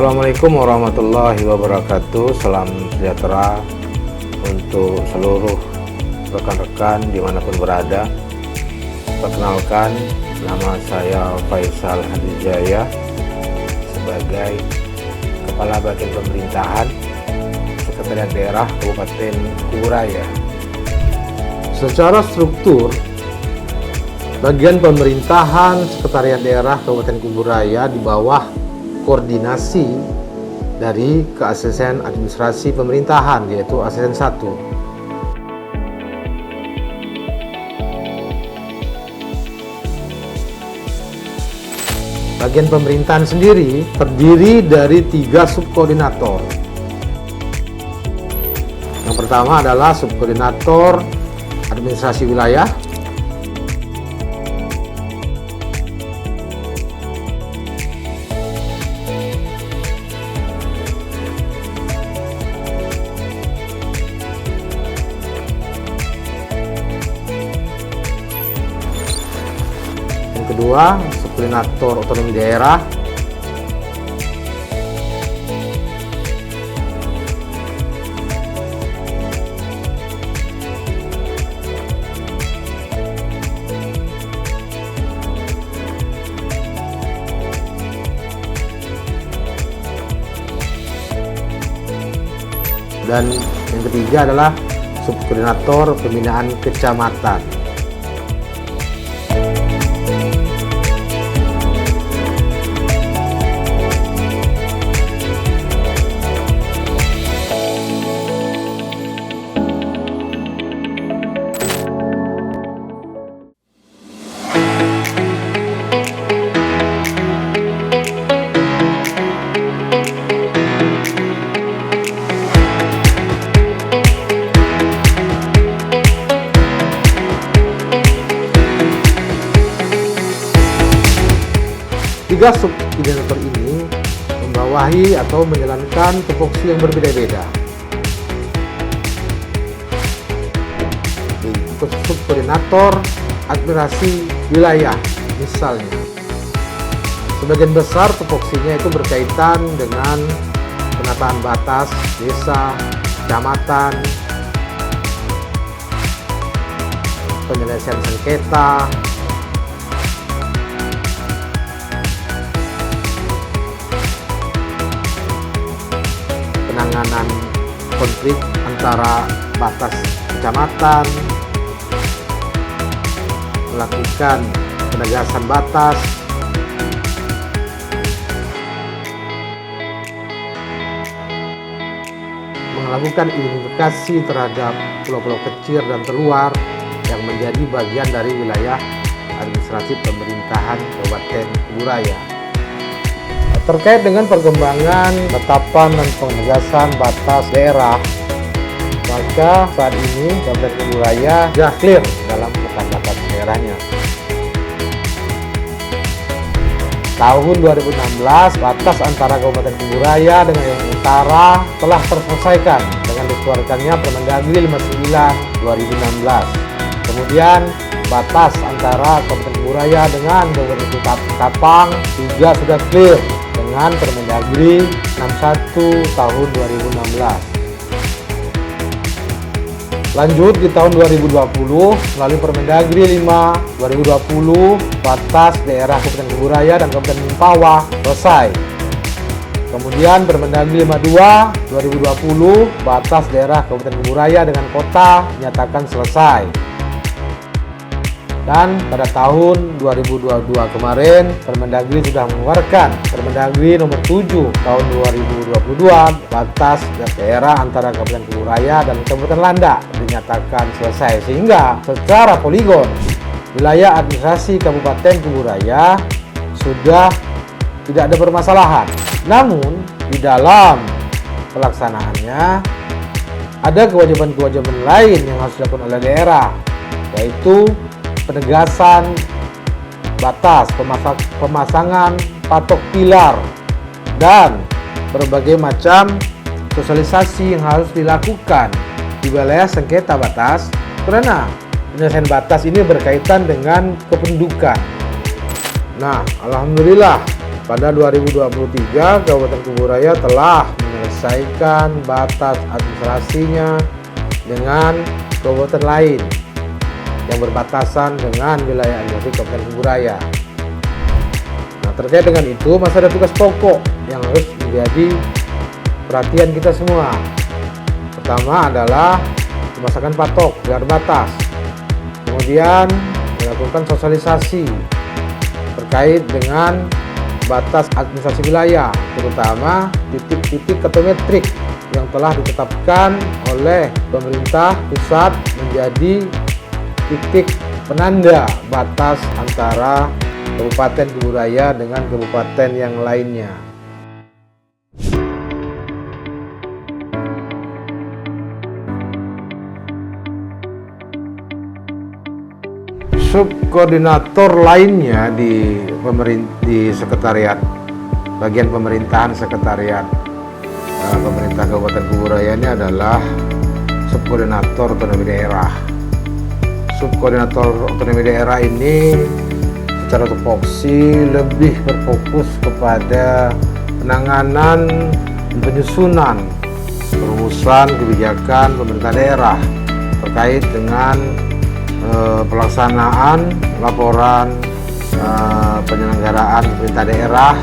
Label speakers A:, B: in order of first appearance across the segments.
A: Assalamualaikum warahmatullahi wabarakatuh. Salam sejahtera untuk seluruh rekan-rekan dimanapun berada. Perkenalkan, nama saya Faisal Hadijaya sebagai Kepala Bagian Pemerintahan Sekretariat Daerah Kabupaten Kuburaya. Secara struktur, bagian pemerintahan Sekretariat Daerah Kabupaten Kuburaya di bawah koordinasi dari keasesen administrasi pemerintahan, yaitu asesen 1. Bagian pemerintahan sendiri terdiri dari 3 subkoordinator. Yang pertama adalah subkoordinator administrasi wilayah, kedua, subkoordinator otonomi daerah, dan yang ketiga adalah subkoordinator pembinaan kecamatan. Tiga subkoordinator ini membawahi atau menjalankan tupoksi yang berbeda-beda. Subkoordinator administrasi wilayah, misalnya, sebagian besar tupoksinya itu berkaitan dengan penataan batas desa, kecamatan, penyelesaian sengketa, penanganan konflik antara batas kecamatan, melakukan penegasan batas, melakukan identifikasi terhadap pulau-pulau kecil dan terluar yang menjadi bagian dari wilayah administrasi pemerintahan Kabupaten Kuburaya. Terkait dengan perkembangan penetapan dan penegasan batas daerah, maka saat ini Kabupaten Kuburaya sudah clear dalam penetapan batas daerahnya. Tahun 2016, batas antara Kabupaten Kuburaya dengan yang utara telah terselesaikan dengan dikeluarkannya Permendagri 59/2016. Kemudian batas antara Kabupaten Kuburaya dengan Kabupaten Ketapang juga sudah clear dengan Permendagri 61 tahun 2016. Lanjut di tahun 2020 melalui Permendagri 5 2020, batas daerah Kabupaten Kuburaya dan Kabupaten Mempawah selesai. Kemudian Permendagri 52 2020, batas daerah Kabupaten Kuburaya dengan kota dinyatakan selesai. Dan pada tahun 2022 kemarin, Permendagri sudah mengeluarkan Permendagri nomor 7 tahun 2022, batas daerah antara Kabupaten Kuburaya dan Kabupaten Landak dinyatakan selesai, sehingga secara poligon wilayah administrasi Kabupaten Kuburaya sudah tidak ada permasalahan. Namun di dalam pelaksanaannya ada kewajiban-kewajiban lain yang harus dilakukan oleh daerah, yaitu penegasan batas, pemasangan patok pilar, dan berbagai macam sosialisasi yang harus dilakukan di wilayah sengketa batas, karena penyelesaian batas ini berkaitan dengan kependudukan. Nah, alhamdulillah Pada 2023, Kabupaten Kuburaya telah menyelesaikan batas administrasinya dengan kabupaten lain yang berbatasan dengan wilayah administrasi Kabupaten Kuburaya. Nah, terkait dengan itu masih ada tugas pokok yang harus menjadi perhatian kita semua. Pertama adalah pemasangan patok gelar batas, kemudian melakukan sosialisasi terkait dengan batas administrasi wilayah, terutama titik-titik katometrik yang telah ditetapkan oleh pemerintah pusat menjadi titik penanda batas antara Kabupaten Kuburaya dengan kabupaten yang lainnya. Subkoordinator lainnya di sekretariat bagian pemerintahan sekretariat pemerintah Kabupaten Kuburaya ini adalah subkoordinator otonomi daerah. Subkoordinator otonomi daerah ini secara tupoksi lebih berfokus kepada penanganan penyusunan perumusan kebijakan pemerintah daerah terkait dengan pelaksanaan laporan penyelenggaraan pemerintah daerah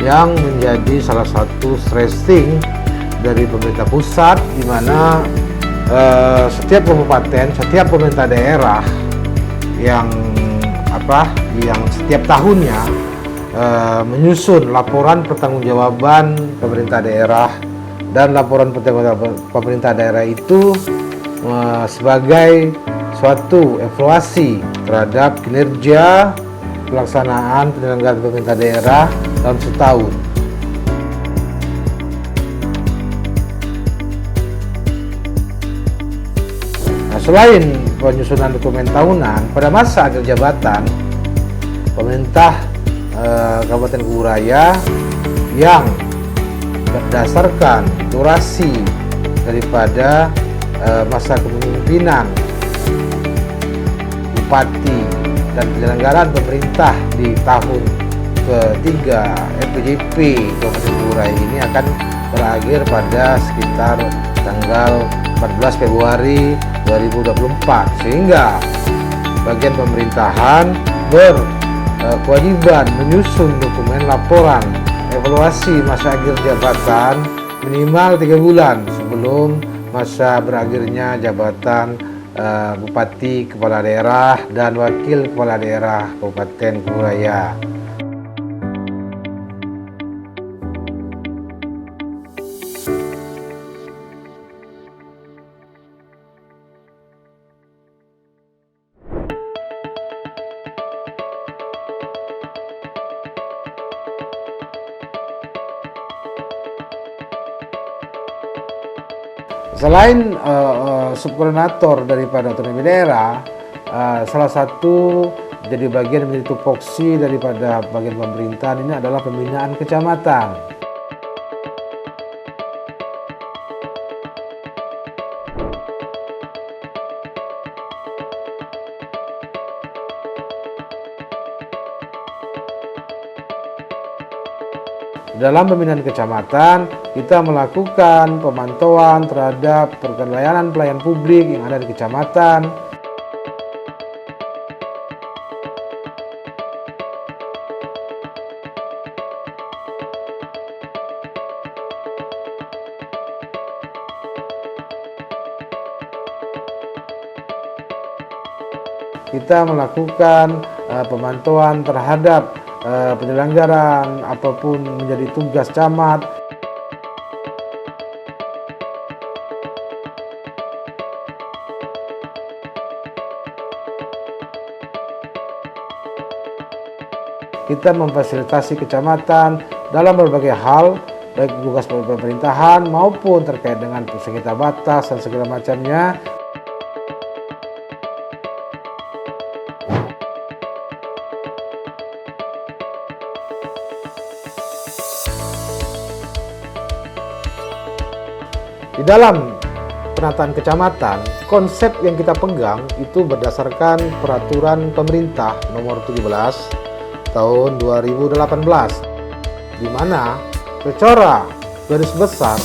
A: yang menjadi salah satu stressing dari pemerintah pusat, di mana setiap kabupaten, setiap pemerintah daerah yang setiap tahunnya menyusun laporan pertanggungjawaban pemerintah daerah, dan laporan pertanggungjawaban pemerintah daerah itu sebagai suatu evaluasi terhadap kinerja pelaksanaan penyelenggaraan pemerintah daerah dalam setahun. Nah, selain penyusunan dokumen tahunan, pada masa akhir jabatan, pemerintah Kabupaten Kuburaya yang berdasarkan durasi daripada masa kepemimpinan bupati dan penyelenggaraan pemerintah di tahun ketiga FPJP Kabupaten Kuburaya ini akan berakhir pada sekitar tanggal 14 Februari 2024, sehingga bagian pemerintahan berkewajiban menyusun dokumen laporan evaluasi masa akhir jabatan minimal 3 bulan sebelum masa berakhirnya jabatan Bupati, Kepala Daerah, dan Wakil Kepala Daerah Kabupaten Kuburaya. Selain subkoordinator daripada otonomi daerah, salah satu jadi bagian menjadi tupoksi daripada bagian pemerintahan ini adalah pembinaan kecamatan. Dalam pembinaan kecamatan, kita melakukan pemantauan terhadap pelayanan publik yang ada di kecamatan. Kita melakukan pemantauan terhadap penyelenggaraan apapun menjadi tugas camat. Kita memfasilitasi kecamatan dalam berbagai hal, baik tugas pemerintahan maupun terkait dengan sengketa batas dan segala macamnya. Di dalam penataan kecamatan, konsep yang kita pegang itu berdasarkan peraturan pemerintah nomor 17 tahun 2018. di mana secara garis besar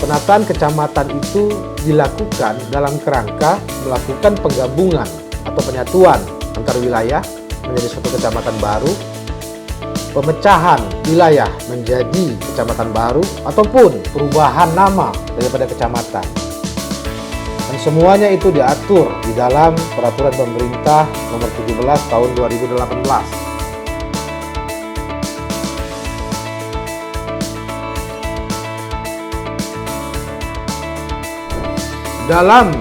A: penataan kecamatan itu dilakukan dalam kerangka melakukan penggabungan atau penyatuan antar wilayah menjadi suatu kecamatan baru, pemecahan wilayah menjadi kecamatan baru, ataupun perubahan nama daripada kecamatan. Dan semuanya itu diatur di dalam Peraturan Pemerintah Nomor 17 Tahun 2018. Dalam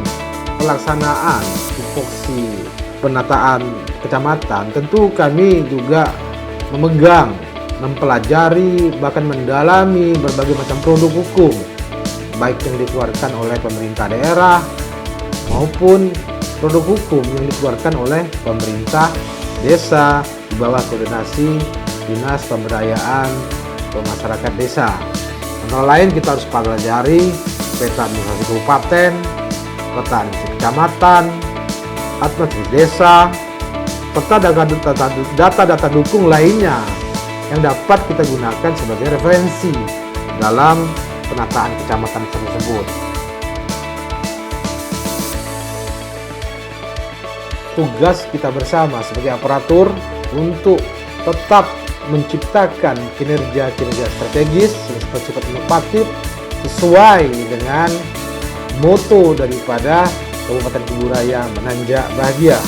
A: pelaksanaan tupoksi penataan kecamatan, tentu kami juga memegang, mempelajari, bahkan mendalami berbagai macam produk hukum, baik yang dikeluarkan oleh pemerintah daerah maupun produk hukum yang dikeluarkan oleh pemerintah desa di bawah koordinasi Dinas Pemberdayaan Masyarakat Desa. Antara lain kita harus pelajari peta administrasi kabupaten, peta administrasi kecamatan, administrasi desa, serta data-data dukung lainnya yang dapat kita gunakan sebagai referensi dalam penataan kecamatan tersebut. Tugas kita bersama sebagai aparatur untuk tetap menciptakan kinerja-kinerja strategis yang bersifat inovatif sesuai dengan moto daripada Kabupaten Kuburaya Menanjak Bahagia.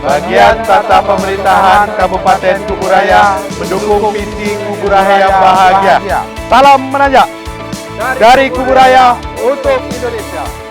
B: Bagian Tata Pemerintahan Kabupaten Kuburaya mendukung visi Kuburaya Bahagia. Salam Menanjak dari Kuburaya untuk Indonesia.